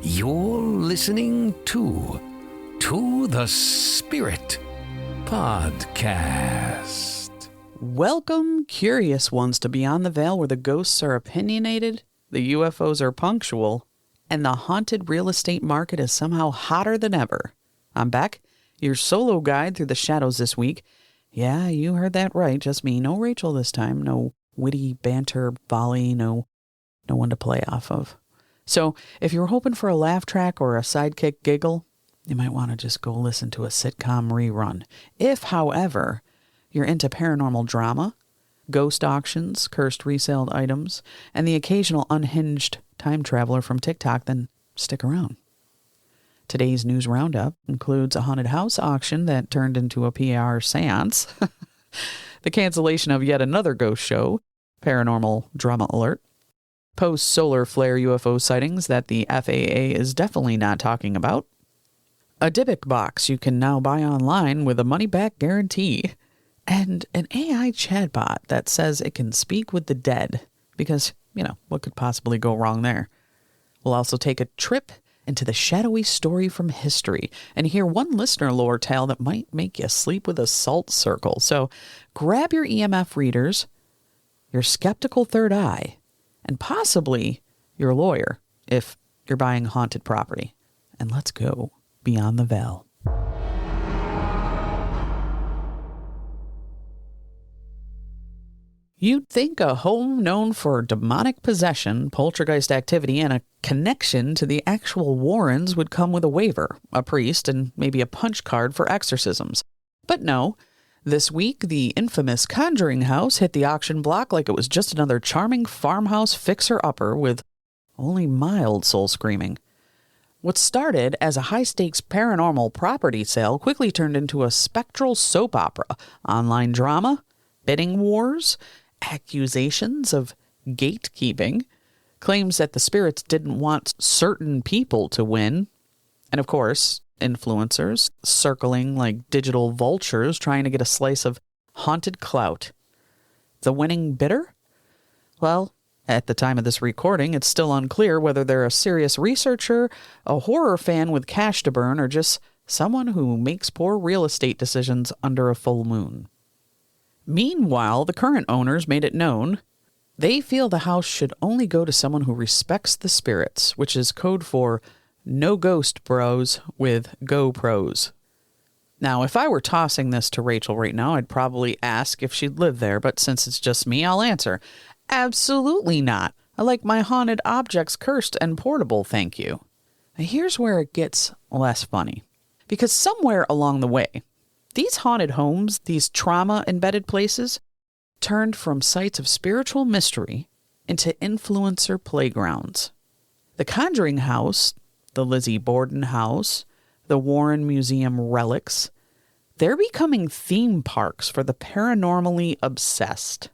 You're listening to the Spirit Podcast. Welcome, curious ones, to Beyond the Veil, where the ghosts are opinionated, the UFOs are punctual, and the haunted real estate market is somehow hotter than ever. I'm Beck, your solo guide through the shadows this week. Yeah, you heard that right, just me. No Rachel this time. No witty banter volley. No one to play off of. So if you're hoping for a laugh track or a sidekick giggle, you might want to just go listen to a sitcom rerun. If, however, you're into paranormal drama, ghost auctions, cursed resale items, and the occasional unhinged time traveler from TikTok, then stick around. Today's news roundup includes a haunted house auction that turned into a PR seance, the cancellation of yet another ghost show, paranormal drama alert, post-solar flare UFO sightings that the FAA is definitely not talking about, a Dybbuk box you can now buy online with a money-back guarantee, and an AI chatbot that says it can speak with the dead, because, what could possibly go wrong there? We'll also take a trip into the shadowy story from history and hear one listener lore tale that might make you sleep with a salt circle. So grab your EMF readers, your skeptical third eye, and possibly your lawyer if you're buying haunted property. And let's go beyond the veil. You'd think a home known for demonic possession, poltergeist activity, and a connection to the actual Warrens would come with a waiver, a priest, and maybe a punch card for exorcisms. But no. This week, the infamous Conjuring House hit the auction block like it was just another charming farmhouse fixer-upper with only mild soul-screaming. What started as a high-stakes paranormal property sale quickly turned into a spectral soap opera, online drama, bidding wars, accusations of gatekeeping, claims that the spirits didn't want certain people to win, and of course, influencers circling like digital vultures trying to get a slice of haunted clout. The winning bidder? Well, at the time of this recording, it's still unclear whether they're a serious researcher, a horror fan with cash to burn, or just someone who makes poor real estate decisions under a full moon. Meanwhile, the current owners made it known they feel the house should only go to someone who respects the spirits, which is code for no ghost bros with GoPros. Now, if I were tossing this to Rachel right now, I'd probably ask if she'd live there, but since it's just me, I'll answer, absolutely not. I like my haunted objects cursed and portable, thank you. Now, here's where it gets less funny. Because somewhere along the way, these haunted homes, these trauma-embedded places, turned from sites of spiritual mystery into influencer playgrounds. The Conjuring House, the Lizzie Borden House, the Warren Museum relics, they're becoming theme parks for the paranormally obsessed.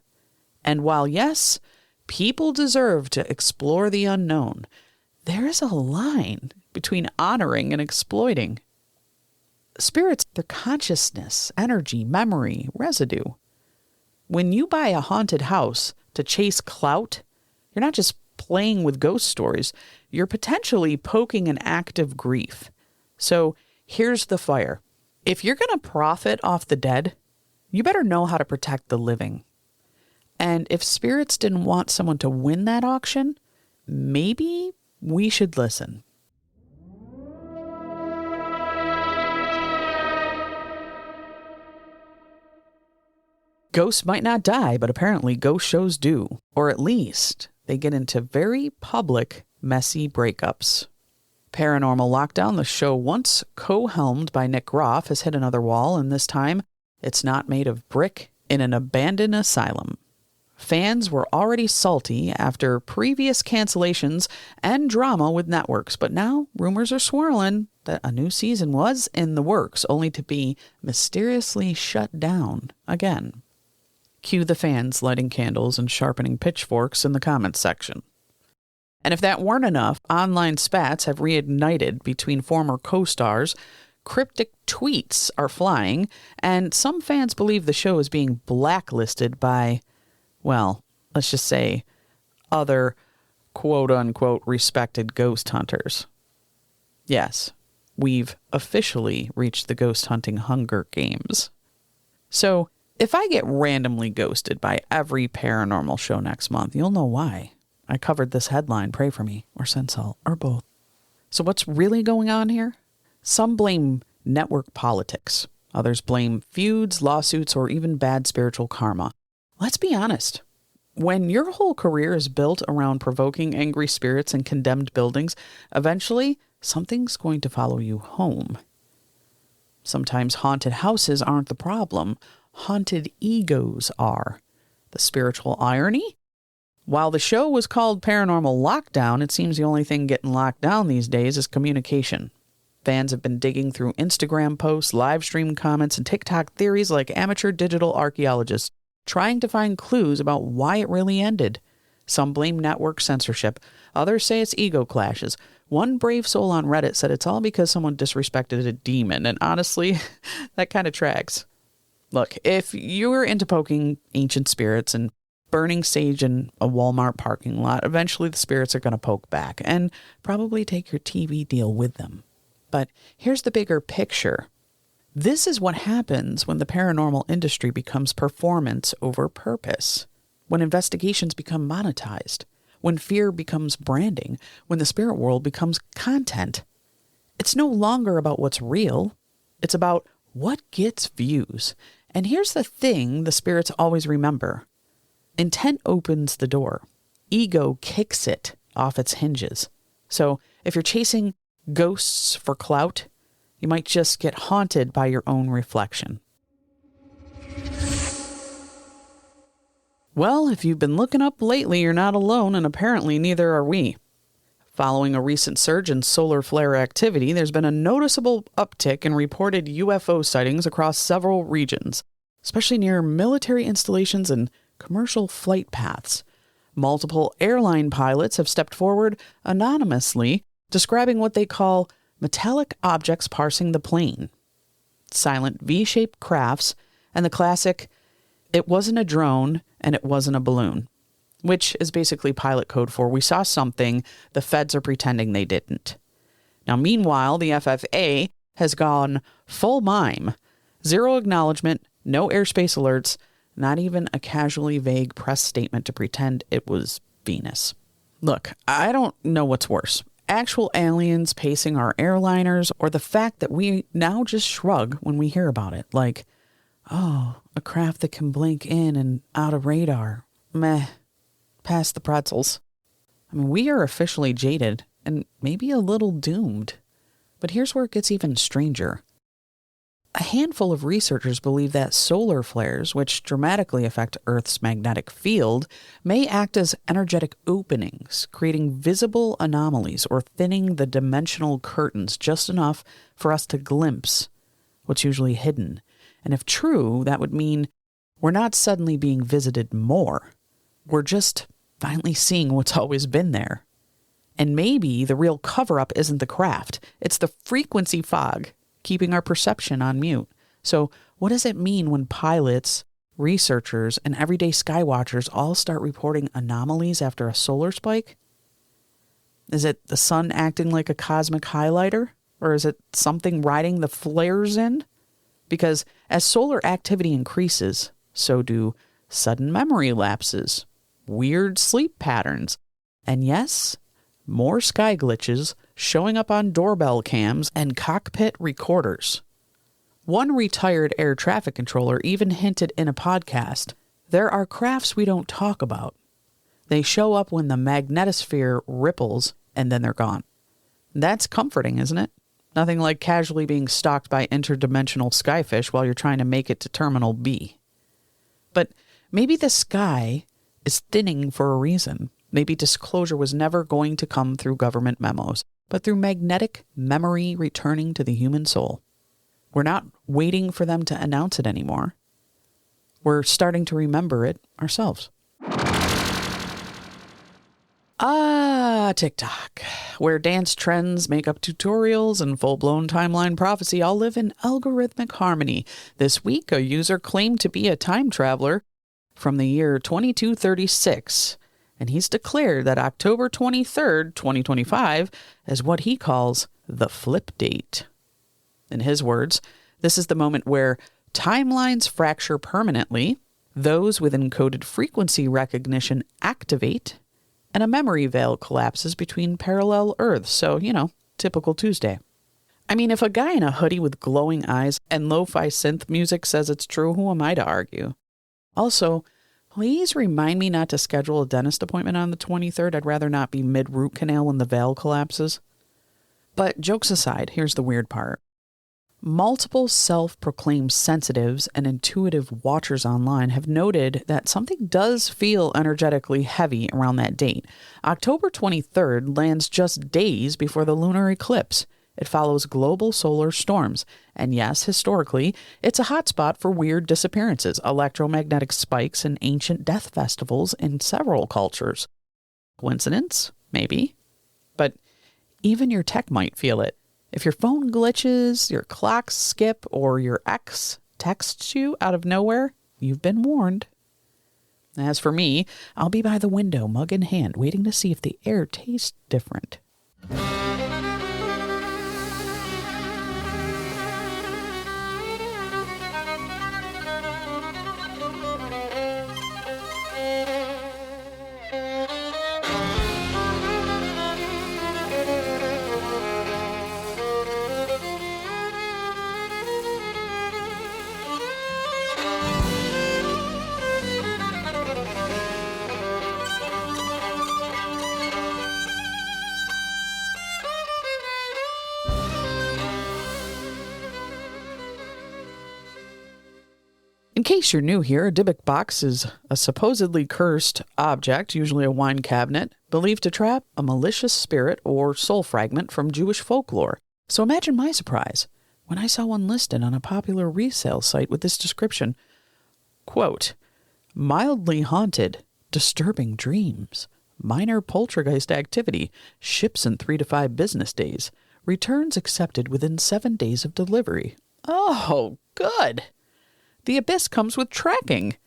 And while, yes, people deserve to explore the unknown, there is a line between honoring and exploiting. Spirits, their consciousness, energy, memory, residue. When you buy a haunted house to chase clout, you're not just playing with ghost stories, you're potentially poking an active grief. So here's the fire. If you're going to profit off the dead, you better know how to protect the living. And if spirits didn't want someone to win that auction, maybe we should listen. Ghosts might not die, but apparently ghost shows do. Or at least they get into very public, messy breakups. Paranormal Lockdown, the show once co-helmed by Nick Groff, has hit another wall, and this time it's not made of brick in an abandoned asylum. Fans were already salty after previous cancellations and drama with networks, but now rumors are swirling that a new season was in the works, only to be mysteriously shut down again. Cue the fans lighting candles and sharpening pitchforks in the comments section. And if that weren't enough, online spats have reignited between former co-stars, cryptic tweets are flying, and some fans believe the show is being blacklisted by, well, let's just say, other quote-unquote respected ghost hunters. Yes, we've officially reached the ghost hunting Hunger Games. So, if I get randomly ghosted by every paranormal show next month, you'll know why. I covered this headline, Pray For Me, or Send Salt, or both. So what's really going on here? Some blame network politics. Others blame feuds, lawsuits, or even bad spiritual karma. Let's be honest. When your whole career is built around provoking angry spirits in condemned buildings, eventually something's going to follow you home. Sometimes haunted houses aren't the problem. Haunted egos are. The spiritual irony? While the show was called Paranormal Lockdown, it seems the only thing getting locked down these days is communication. Fans have been digging through Instagram posts, live stream comments, and TikTok theories like amateur digital archaeologists, trying to find clues about why it really ended. Some blame network censorship. Others say it's ego clashes. One brave soul on Reddit said it's all because someone disrespected a demon, and honestly, that kind of tracks. Look, if you're into poking ancient spirits and burning sage in a Walmart parking lot, eventually the spirits are going to poke back and probably take your TV deal with them. But here's the bigger picture. This is what happens when the paranormal industry becomes performance over purpose, when investigations become monetized, when fear becomes branding, when the spirit world becomes content. It's no longer about what's real. It's about what gets views. And here's the thing the spirits always remember. Intent opens the door. Ego kicks it off its hinges. So if you're chasing ghosts for clout, you might just get haunted by your own reflection. Well, if you've been looking up lately, you're not alone, and apparently neither are we. Following a recent surge in solar flare activity, there's been a noticeable uptick in reported UFO sightings across several regions, especially near military installations and commercial flight paths. Multiple airline pilots have stepped forward anonymously, describing what they call metallic objects parsing the plane, silent V-shaped crafts, and the classic, it wasn't a drone and it wasn't a balloon, which is basically pilot code for we saw something, the feds are pretending they didn't. Now, meanwhile, the FFA has gone full mime. Zero acknowledgement, no airspace alerts, not even a casually vague press statement to pretend it was Venus. Look, I don't know what's worse. Actual aliens pacing our airliners, or the fact that we now just shrug when we hear about it. Like, oh, a craft that can blink in and out of radar. Meh. Pass the pretzels. I mean, we are officially jaded and maybe a little doomed. But here's where it gets even stranger. A handful of researchers believe that solar flares, which dramatically affect Earth's magnetic field, may act as energetic openings, creating visible anomalies or thinning the dimensional curtains just enough for us to glimpse what's usually hidden. And if true, that would mean we're not suddenly being visited more. We're just finally seeing what's always been there. And maybe the real cover-up isn't the craft. It's the frequency fog, keeping our perception on mute. So what does it mean when pilots, researchers, and everyday skywatchers all start reporting anomalies after a solar spike? Is it the sun acting like a cosmic highlighter? Or is it something riding the flares in? Because as solar activity increases, so do sudden memory lapses, weird sleep patterns, and yes, more sky glitches showing up on doorbell cams and cockpit recorders. One retired air traffic controller even hinted in a podcast, there are crafts we don't talk about. They show up when the magnetosphere ripples and then they're gone. That's comforting, isn't it? Nothing like casually being stalked by interdimensional skyfish while you're trying to make it to Terminal B. But maybe the sky is thinning for a reason. Maybe disclosure was never going to come through government memos, but through magnetic memory returning to the human soul. We're not waiting for them to announce it anymore. We're starting to remember it ourselves. TikTok, where dance trends, makeup tutorials, and full-blown timeline prophecy all live in algorithmic harmony. This week, a user claimed to be a time traveler from the year 2236 and he's declared that October 23rd, 2025, is what he calls the flip date. In his words, this is the moment where timelines fracture permanently, those with encoded frequency recognition activate, and a memory veil collapses between parallel Earths. So, typical Tuesday. I mean, if a guy in a hoodie with glowing eyes and lo-fi synth music says it's true, who am I to argue? Also, please remind me not to schedule a dentist appointment on the 23rd. I'd rather not be mid-root canal when the veil collapses. But jokes aside, here's the weird part. Multiple self-proclaimed sensitives and intuitive watchers online have noted that something does feel energetically heavy around that date. October 23rd lands just days before the lunar eclipse. It follows global solar storms. And yes, historically, it's a hotspot for weird disappearances, electromagnetic spikes, and ancient death festivals in several cultures. Coincidence? Maybe. But even your tech might feel it. If your phone glitches, your clocks skip, or your ex texts you out of nowhere, you've been warned. As for me, I'll be by the window, mug in hand, waiting to see if the air tastes different. In case you're new here, a Dybbuk box is a supposedly cursed object, usually a wine cabinet, believed to trap a malicious spirit or soul fragment from Jewish folklore. So imagine my surprise when I saw one listed on a popular resale site with this description. Quote, mildly haunted, disturbing dreams, minor poltergeist activity, ships in 3 to 5 business days, returns accepted within 7 days of delivery. Oh, good. The abyss comes with tracking.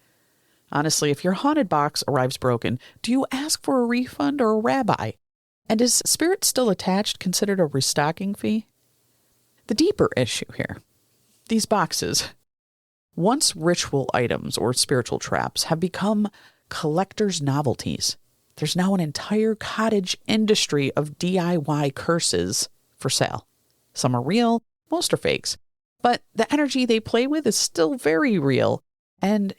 Honestly, if your haunted box arrives broken, do you ask for a refund or a rabbi? And is spirit still attached considered a restocking fee? The deeper issue here. These boxes, once ritual items or spiritual traps, have become collector's novelties. There's now an entire cottage industry of DIY curses for sale. Some are real, most are fakes. But the energy they play with is still very real, and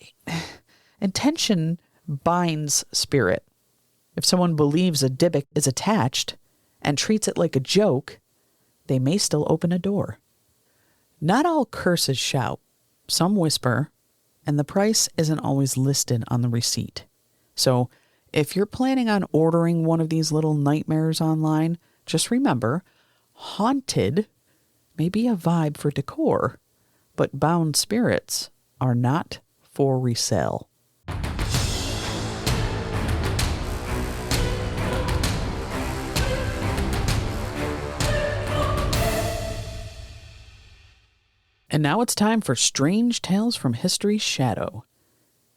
intention binds spirit. If someone believes a Dybbuk is attached and treats it like a joke, they may still open a door. Not all curses shout. Some whisper, and the price isn't always listed on the receipt. So if you're planning on ordering one of these little nightmares online, just remember, haunted may be a vibe for decor, but bound spirits are not for resale. And now it's time for Strange Tales from History's Shadow.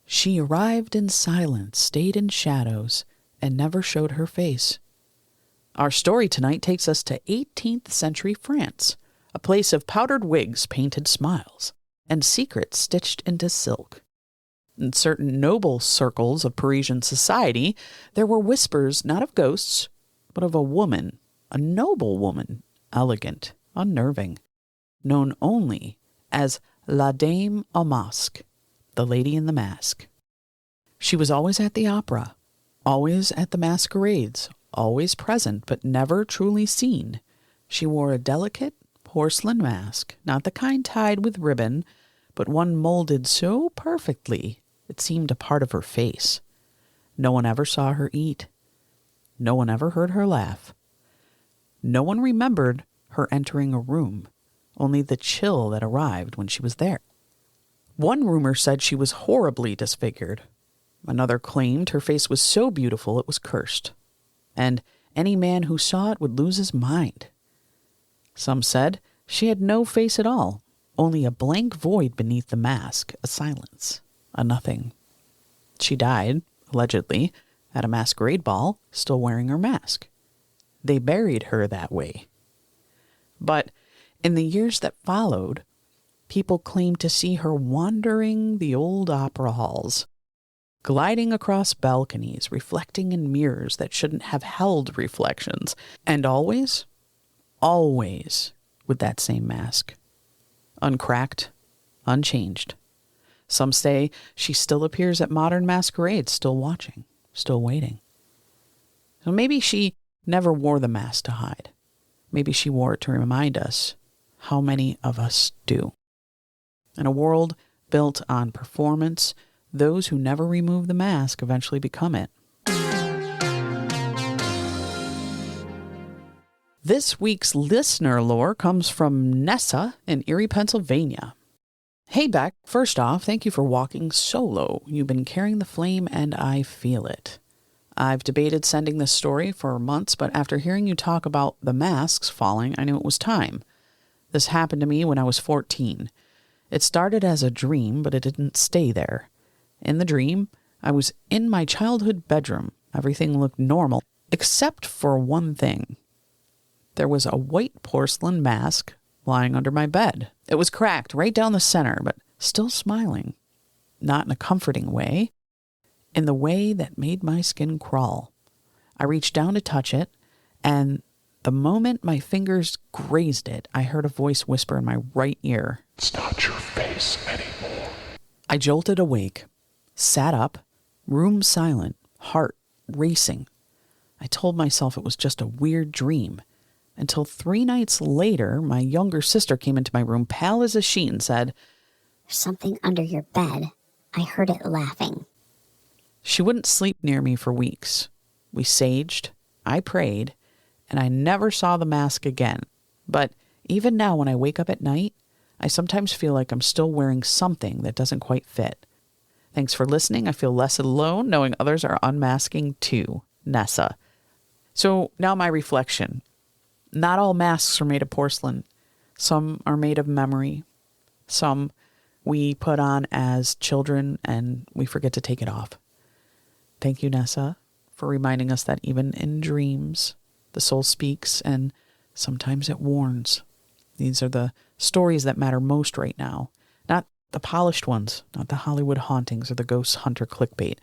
She arrived in silence, stayed in shadows, and never showed her face. Our story tonight takes us to 18th century France, a place of powdered wigs, painted smiles, and secrets stitched into silk. In certain noble circles of Parisian society, there were whispers not of ghosts, but of a woman, a noble woman, elegant, unnerving, known only as La Dame au Masque, the Lady in the Mask. She was always at the opera, always at the masquerades, always present but never truly seen. She wore a delicate porcelain mask, not the kind tied with ribbon, but one molded so perfectly it seemed a part of her face. No one ever saw her eat. No one ever heard her laugh. No one remembered her entering a room, only the chill that arrived when she was there. One rumor said she was horribly disfigured. Another claimed her face was so beautiful it was cursed, and any man who saw it would lose his mind. Some said she had no face at all, only a blank void beneath the mask, a silence, a nothing. She died, allegedly, at a masquerade ball, still wearing her mask. They buried her that way. But in the years that followed, people claimed to see her wandering the old opera halls, gliding across balconies, reflecting in mirrors that shouldn't have held reflections, and always with that same mask. Uncracked, unchanged. Some say she still appears at modern masquerades, still watching, still waiting. So maybe she never wore the mask to hide. Maybe she wore it to remind us how many of us do. In a world built on performance, those who never remove the mask eventually become it. This week's listener lore comes from Nessa in Erie, Pennsylvania. Hey, Beck. First off, thank you for walking solo. You've been carrying the flame, and I feel it. I've debated sending this story for months, but after hearing you talk about the masks falling, I knew it was time. This happened to me when I was 14. It started as a dream, but it didn't stay there. In the dream, I was in my childhood bedroom. Everything looked normal, except for one thing. There was a white porcelain mask lying under my bed. It was cracked right down the center, but still smiling. Not in a comforting way, in the way that made my skin crawl. I reached down to touch it, and the moment my fingers grazed it, I heard a voice whisper in my right ear. It's not your face anymore. I jolted awake, sat up, room silent, heart racing. I told myself it was just a weird dream, until 3 nights later, my younger sister came into my room, pale as a sheet, and said, "There's something under your bed. I heard it laughing." She wouldn't sleep near me for weeks. We saged, I prayed, and I never saw the mask again. But even now, when I wake up at night, I sometimes feel like I'm still wearing something that doesn't quite fit. Thanks for listening. I feel less alone knowing others are unmasking too. Nessa. So now my reflection. Not all masks are made of porcelain. Some are made of memory. Some we put on as children and we forget to take it off. Thank you, Nessa, for reminding us that even in dreams, the soul speaks and sometimes it warns. These are the stories that matter most right now. Not the polished ones, not the Hollywood hauntings or the ghost hunter clickbait,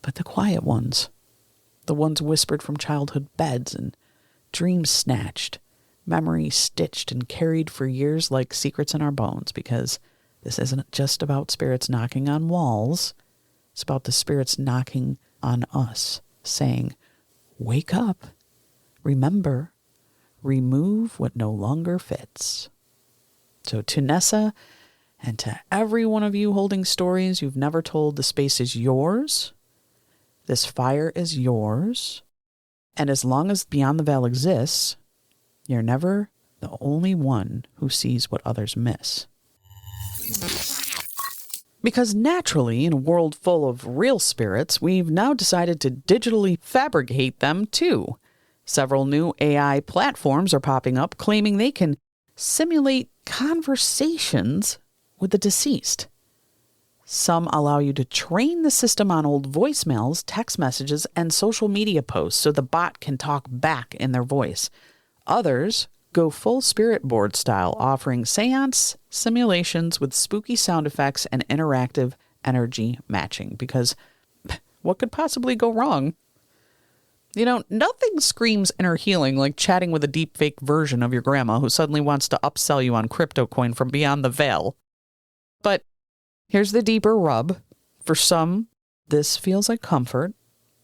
but the quiet ones. The ones whispered from childhood beds and dreams snatched, memories stitched and carried for years like secrets in our bones, because this isn't just about spirits knocking on walls. It's about the spirits knocking on us, saying, "Wake up, remember, remove what no longer fits." So to Nessa and to every one of you holding stories you've never told, the space is yours. This fire is yours. And as long as Beyond the Veil exists, you're never the only one who sees what others miss. Because naturally, in a world full of real spirits, we've now decided to digitally fabricate them too. Several new AI platforms are popping up claiming they can simulate conversations with the deceased. Some allow you to train the system on old voicemails, text messages, and social media posts so the bot can talk back in their voice. Others go full spirit board style, offering seance simulations with spooky sound effects and interactive energy matching. Because what could possibly go wrong? You know, nothing screams inner healing like chatting with a deepfake version of your grandma who suddenly wants to upsell you on crypto coin from Beyond the Veil. But here's the deeper rub. For some, this feels like comfort.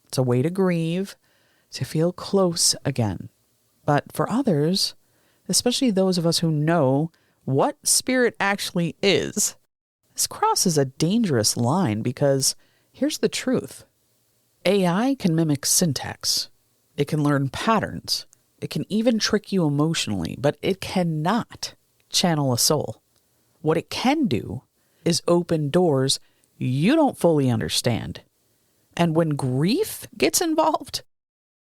It's a way to grieve, to feel close again. But for others, especially those of us who know what spirit actually is, this crosses a dangerous line because here's the truth. AI can mimic syntax. It can learn patterns. It can even trick you emotionally, but it cannot channel a soul. What it can do is open doors you don't fully understand. And when grief gets involved,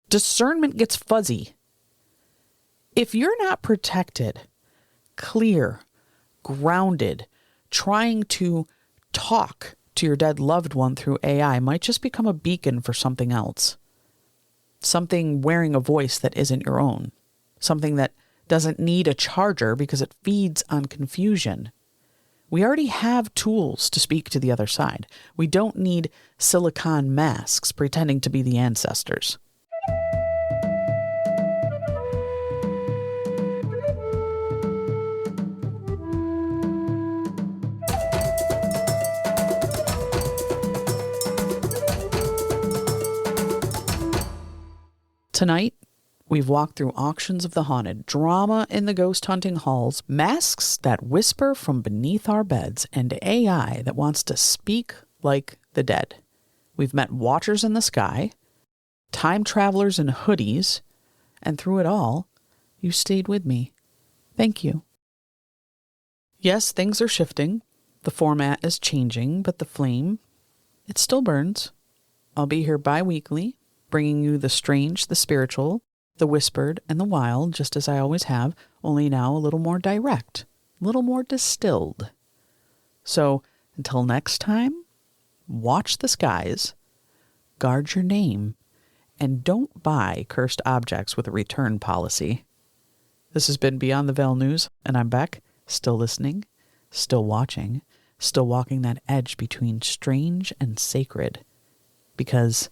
discernment gets fuzzy. If you're not protected, clear, grounded, trying to talk to your dead loved one through AI might just become a beacon for something else. Something wearing a voice that isn't your own. Something that doesn't need a charger because it feeds on confusion. We already have tools to speak to the other side. We don't need silicone masks pretending to be the ancestors. Tonight, we've walked through auctions of the haunted, drama in the ghost hunting halls, masks that whisper from beneath our beds, and AI that wants to speak like the dead. We've met watchers in the sky, time travelers in hoodies, and through it all, you stayed with me. Thank you. Yes, things are shifting. The format is changing, but the flame, it still burns. I'll be here bi-weekly, bringing you the strange, the spiritual, the whispered, and the wild, just as I always have, only now a little more direct, a little more distilled. So, until next time, watch the skies, guard your name, and don't buy cursed objects with a return policy. This has been Beyond the Veil News, and I'm Beck, still listening, still watching, still walking that edge between strange and sacred, because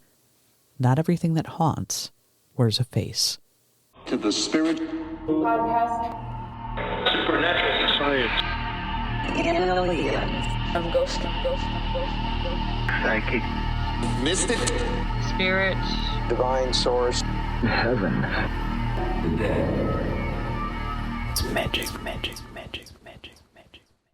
not everything that haunts wears a face. To the spirit Podcast. Supernatural science. I'm ghost. Psychic. mystic Spirits. Divine source. Heaven. It's magic.